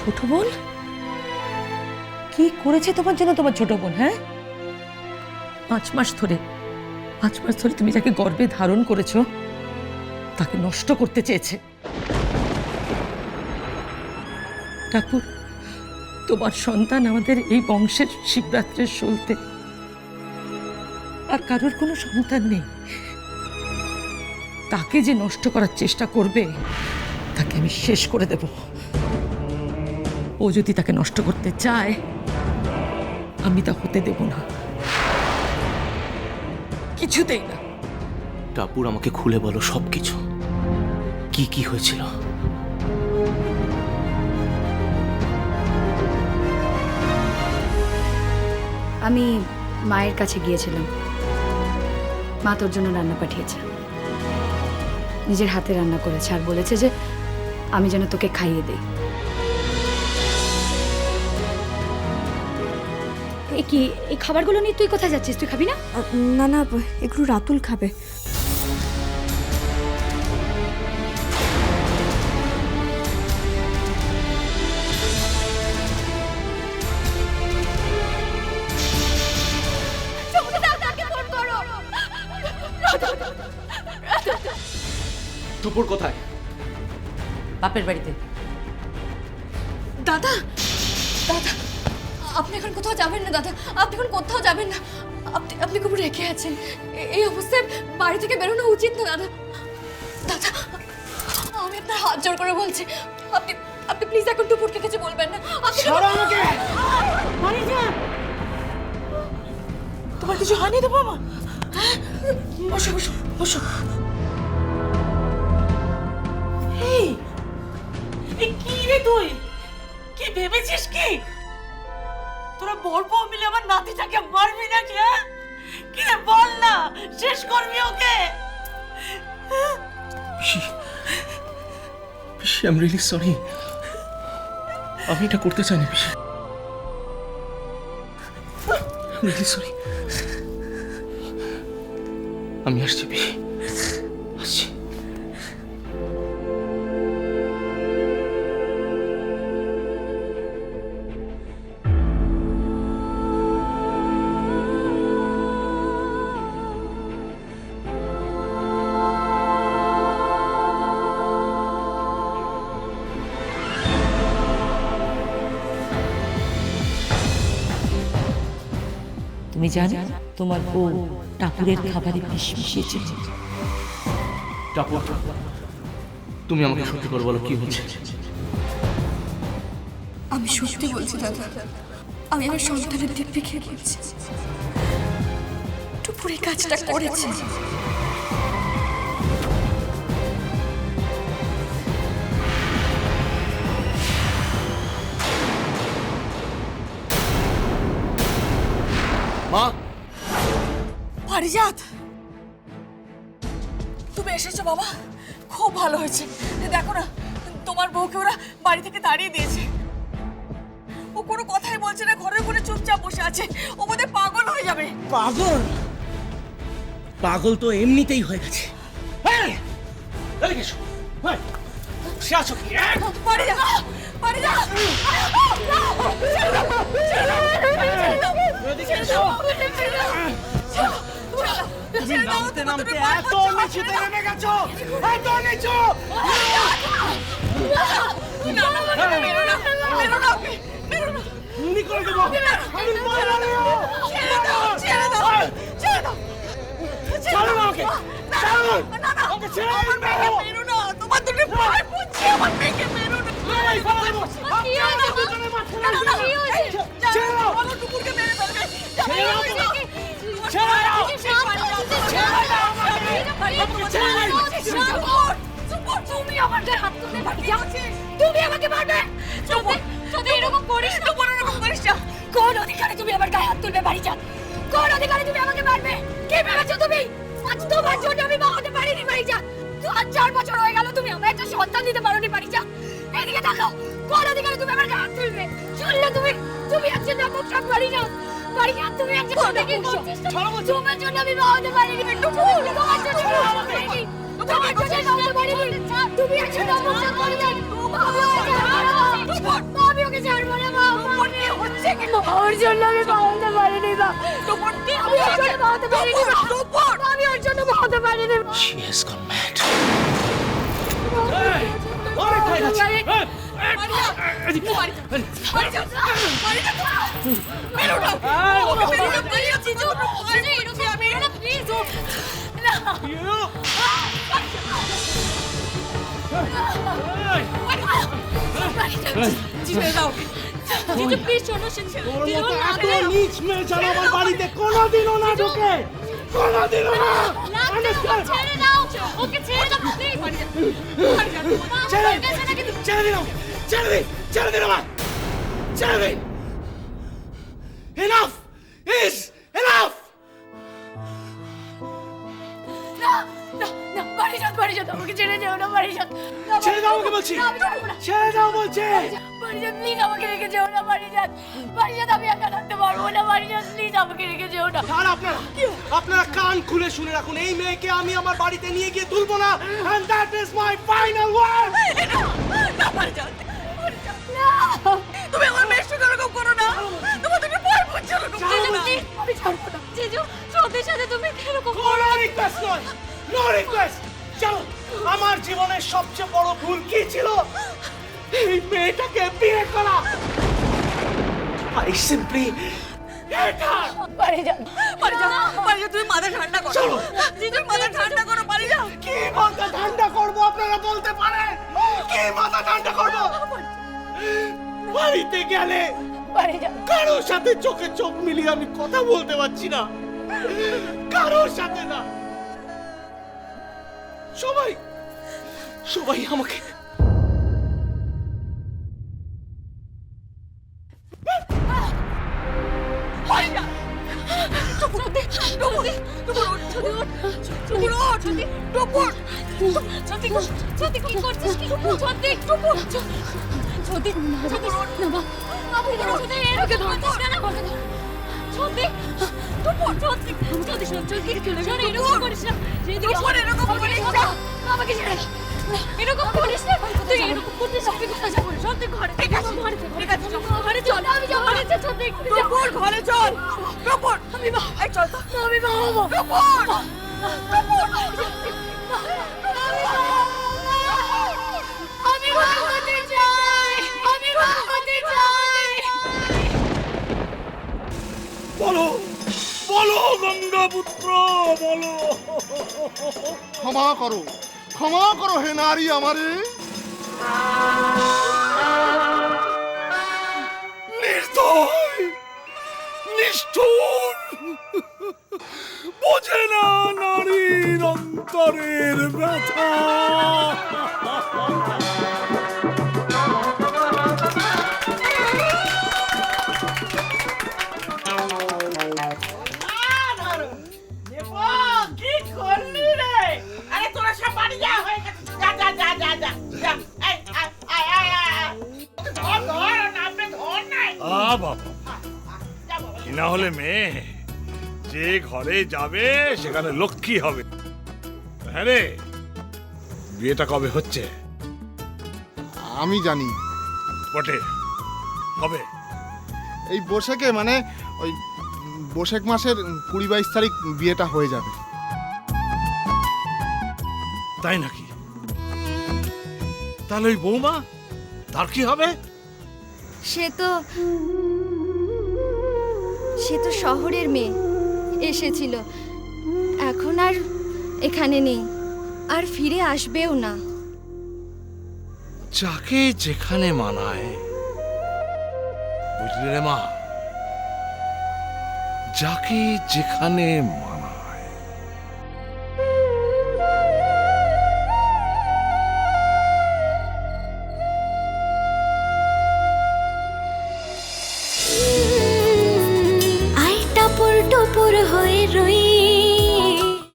ছোট বোন কি করেছে তোমার জন্য তোমার ছোট বোন? হ্যাঁ, 5 মাস ধরে তুমি যাকে গর্ভে ধারণ করেছো তাকে নষ্ট করতে চেয়েছে। ঠাকুর, তোমার সন্তান আমাদের এই বংশের শিবরাত্রির সলতে, আর কারোর কোনো সন্তান নেই। তাকে যে নষ্ট করার চেষ্টা করবে তাকে আমি শেষ করে দেব। ও যদি তাকে নষ্ট করতে চায় আমি তা হতে দেব না, কিছুতেই না। টাপুর, আমাকে খুলে বলো সবকিছু, কি কি হয়েছিল। আমি মায়ের কাছে গিয়েছিলাম, মা তোর জন্য রান্না পাঠিয়েছে, নিজের হাতে রান্না করেছে, আর বলেছে যে আমি যেন তোকে খাইয়ে দেই। কি এই খাবারগুলো নিয়ে তুই কোথায় যাচ্ছিস? তুই খাবি না? না না, এগুলো রাতুল খাবে। টুপুর কোথায়? বাপের বাড়িতে। দাদা, দাদা, আপনি এখন কোথাও যাবেন না দাদা, আপনি এখন কোথাও যাবেন না। আপনি খুব রেখে আছেন, এই অবস্থায় বাড়ি থেকে বেরোনো উচিত না দাদা। দাদা, আমি আপনার হাত জোড় করে বলছি, আপনি প্লিজ এখন টুপুরকে কিছু বলবেন না। তোমার কিছু হয়নি তো বাবা? বসো বসো বসো। এই কি রে তুই, কি ভেবেছিস কি? তোরা বর বউ মিলে আমার নাতিটাকে মারবি নাকি? হ্যাঁ, কি রে বল না, শেষ করবি ওকে? পিসি, আই এম রিয়েলি সরি। আমি এটা করতে চাইনি পিসি, রিয়েলি সরি। আমি আসছি পিসি, আসছি। তুমি জানো তোমার বউ টাপুরের খাবারে বিষ মিশিয়েছে। টাপুর, তুমি আমাকে সত্যি করে বলো কি হচ্ছে। আমি সত্যি বলছি দাদা, আমি আমার সন্তানের দিব্যি খেয়ে বলছি, টুপুর এই কাজটা করেছে। মা, পারিজাত, তুমি এসেছো বাবা, খুব ভালো হয়েছে। দেখো না, তোমার বউকে ওরা বাড়ি থেকে তাড়িয়ে দিয়েছে। ও কোনো কথাই বলছে না, ঘরের কোণে চুপচাপ বসে আছে। ও বোধহয় পাগল হয়ে যাবে। পাগল? পাগল তো এমনিতেই হয়ে গেছে। এদিকে এসো। সে আছো কি? পারিজাত, পারিজাত, এদিকে এসো। তুমি নামতে নামতে এত নিচুতে নেমে গেছো, এত নিচু। গুলি করে দেবো। আমি মারা নেবো। ছাড়ো না ওকে, ছাড়ো। ওকে ছেড়ে দাও। তোমার দুটো পায়ে পড়ছে, আমার মেয়েকে মেরো না। এই ফেলে দেবো। আপনারা দুজনে মাঝখানে ছেড়ে দাও। বলো টুকুরকে মেরে ফেলবে। ছেড়ে দাও ওকে। ছেড়ে দাও। ছেড়ে দাও আমাকে। তুমি আমার গায়ে হাত তুলতে পারি? তুমি আমাকে মারবে? যদি এরকম করিস না, কোনো রকম করিস না। কোন অধিকারে তুমি আমার গায়ে হাত তুলবে বাড়ি যান? কোন অধিকারে তুমি আমাকে মারবে? কে ভেবেছো তুমি? আজ তোমার জন্য আমি মা হতে পারিনি বাড়ি যান। 4 বছর হয়ে গেল তুমি আমার একটা সন্তান দিতে পারোনি বাড়ি যান। এদিকে তাকাও, কোন অধিকারে তুমি আমার গায়ে হাত তুলবে? চললে তুমি একজন নমস্কার বাড়ি যাও। বাড়ি যান, তুমি একজন তোমার জন্য আমি মা হতে পারিনি। তোমার জন্য আমি মা হতে পারিনি। তোমার জন্য মা হতে পারিনি। তুমি একজন নমস্কার বাড়ি যান। আমি ওর জন্য আমি বাড়াতে পারিনি মা। আমি ওর জন্য বাড়াতে পারিনি মা। আমি ওর জন্য বাড়াতে পারিনি মা। She has gone mad. নিচ মেয়ে যেন আমার বাড়িতে কোনোদিনও না ঢোকে, কোনোদিনও না। ছেড়ে দাও ওকে, ছেড়ে দাও প্লিজ। ছেড়ে দিলাম, ছেড়ে দিন আমার, ছেড়ে দিন। Enough is enough. না না না, বাড়ি যাও, বাড়ি যাও, আমাকে ছেড়ে যাও না, বাড়ি যাও। ছেড়ে দাও আমাকে বলছি, আমি যাবো না। ছেড়ে দাও বলছি। বাড়ি যাও প্লিজ, আমাকে রেখে যেও না, বাড়ি যাও। বাড়ি যাও, আমি একা থাকতে পারবো না, বাড়ি যাও প্লিজ, আমাকে রেখে যেও না। আর আপনারা কান খুলে শুনে রাখুন, এই মেয়েকে আমি আমার বাড়িতে নিয়ে গিয়ে তুলবো না, and that is my final word. না বাড়ি যাও, তুমি আমার মেয়ের সঙ্গে এরকম করো না। তোমাদের ভয় বুঝছো না, আমি ছাড়বো না। জিজু, সত্যির সাথে তুমি এরকম কোনো রিকোয়েস্ট নয়, নো রিকোয়েস্ট। চলো, আমার জীবনের সবচেয়ে বড় ভুল কি ছিল? এই মেয়েটাকে বিয়ে করা। I simply hate her. বাড়ি যাও, বাড়ি যাও, বাড়ি যাও, তুমি মাথা ঠান্ডা করো। চলো। জিজু মাথা ঠান্ডা করো, বাড়ি যাও। কি মাথা ঠান্ডা করবো আপনারা বলতে পারেন? কি মাথা ঠান্ডা করবো? বাড়িতে গেলে বাড়ি যাও। কারোর সাথে চোখে চোখ মিলিয়ে আমি কথা বলতে পারছি না, কারোর সাথে না। সবাই আমাকে বাড়ি যাও। সত্যি কি করছিস কি? সত্যি সত্যি এরকম করিস না, তুই এরকম করছিস। আমি কোথায় যাবো? সত্যি ঘরে, ঘরে চল, আমি যাবো, সত্যি ঘরে চল। আমি মা, চল তো, আমি মা হবো। আমি মা হতে চাই, আমি মা হতে চাই। বলো গঙ্গাপুত্র, বলো। ক্ষমা করো হে নারী আমারে। নির্দয়, নিষ্ঠুর, বোঝে না নারীর অন্তরের ব্যথা। কি করলি রে? আরে তোরা সব বাড়ি যা, হয়ে গেছে। যা যা যা যা যা যা। এই, আয় আয় আয় আয়। ধর নামে ধর নাই। বাবা, কি না হলে মেয়ে যে ঘরে যাবে সেখানে লক্ষ্মী হবে। হ্যাঁ রে, বিয়েটা কবে হচ্ছে? আমি জানি বটে, কবে? এই বৈশাখে, মানে ওই বৈশাখ মাসের 20-22 তারিখ বিয়েটা হয়ে যাবে। তাই নাকি? তাহলে ওই বৌমা, তার কি হবে? সে তো শহরের মেয়ে, এসেছিল, এখন আর এখানে নেই, আর ফিরে আসবেও না। যাকে যেখানে মানায়, বুঝলি রে মা, যাকে যেখানে